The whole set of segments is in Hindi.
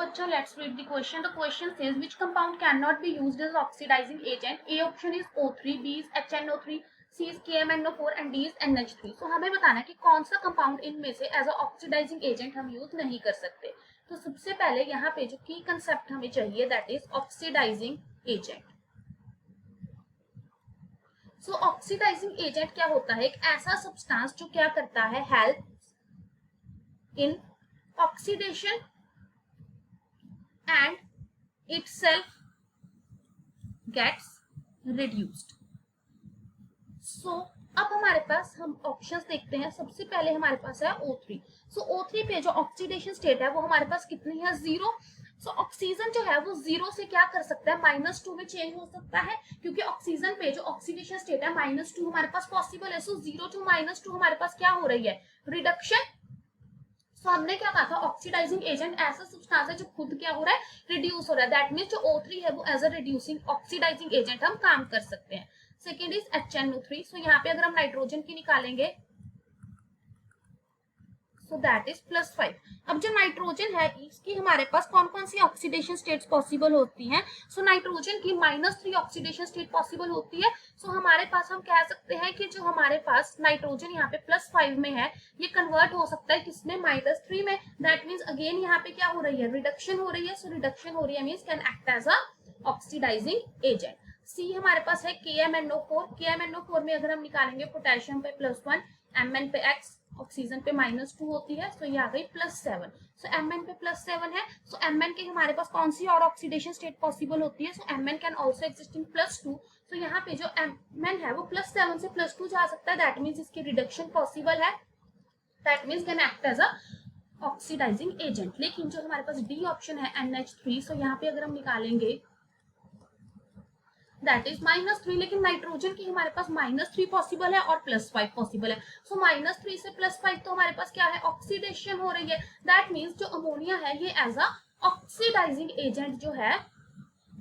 बच्चों, let's read the question. The question says which compound cannot be used as oxidizing agent? A option is O3, B is HNO3, C is KMNO4 and D is NH3. So हमें बताना है कि कौन सा कंपाउंड इनमें से एज अ ऑक्सीडाइजिंग एजेंट हम यूज नहीं कर सकते. तो सबसे पहले यहाँ पे जो की कंसेप्ट हमें चाहिए that is oxidising agent. So oxidising agent क्या होता है? एक ऐसा सब्सटेंस जो क्या करता है, help in oxidation and itself gets reduced. So अब हमारे पास हम ऑप्शंस देखते हैं. सबसे पहले हमारे पास है O3. सो O3 पे जो ऑक्सीडेशन स्टेट है वो हमारे पास कितनी है? 0. सो ऑक्सीजन जो है वो 0 से क्या कर सकता है? -2 में चेंज हो सकता है, क्योंकि ऑक्सीजन पे जो ऑक्सीडेशन स्टेट है -2 हमारे पास पॉसिबल है. सो 0 to -2 हमारे पास क्या हो रही है? रिडक्शन. तो हमने क्या कहा था? ऑक्सीडाइजिंग एजेंट ऐसा सब्सटेंस है जो खुद क्या हो रहा है? रिड्यूस हो रहा है. दैट मींस जो O3 है वो as a reducing oxidising agent हम काम कर सकते हैं. Second is HNO3. सो यहाँ पे अगर हम नाइट्रोजन की निकालेंगे सो दैट इज +5. अब जो नाइट्रोजन है इसकी हमारे पास कौन कौन सी ऑक्सीडेशन स्टेट्स पॉसिबल होती हैं? सो नाइट्रोजन की -3 ऑक्सीडेशन स्टेट पॉसिबल होती है. सो हमारे पास हम कह सकते हैं कि जो हमारे पास नाइट्रोजन यहाँ पे +5 में है ये कन्वर्ट हो सकता है किसमें? -3 में. दैट मीन्स अगेन यहाँ पे क्या हो रही है? रिडक्शन हो रही है. सो रिडक्शन हो रही है means can act as a oxidising agent. See हमारे पास है KMNO4. KMNO4 में अगर हम निकालेंगे पोटेशियम पे +1, Mn पे X, ऑक्सीजन पे -2 होती है. सो ये आ गई +7. सो Mn पे +7 है. सो Mn के हमारे पास कौन सी और ऑक्सीडेशन स्टेट पॉसिबल होती है? सो Mn can also exist in +2. सो यहाँ पे जो Mn है वो +7 से +2 जा सकता है. दैट मीन्स इसकी रिडक्शन पॉसिबल है. That means can act as a oxidising agent. लेकिन जो हमारे पास डी ऑप्शन है NH3, सो यहाँ पे अगर हम निकालेंगे दैट इज -3. लेकिन नाइट्रोजन की हमारे पास -3 पॉसिबल है और +5 पॉसिबल है. सो -3 से +5 तो हमारे पास क्या है? ऑक्सीडेशन हो रही है. दैट मीन्स जो अमोनिया है ये एज अ ऑक्सीडाइजिंग एजेंट जो है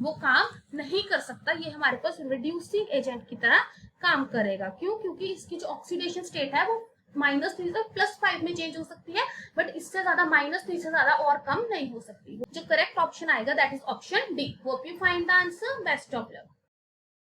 वो काम नहीं कर सकता. ये हमारे पास रिड्यूसिंग एजेंट की तरह काम करेगा. क्यों? क्योंकि इसकी जो ऑक्सीडेशन स्टेट है वो -3 से +5 में चेंज हो सकती है, बट इससे ज्यादा -3 से ज्यादा और कम नहीं हो सकती. जो करेक्ट ऑप्शन आएगा that is option D. Hope you find the answer. Best of luck.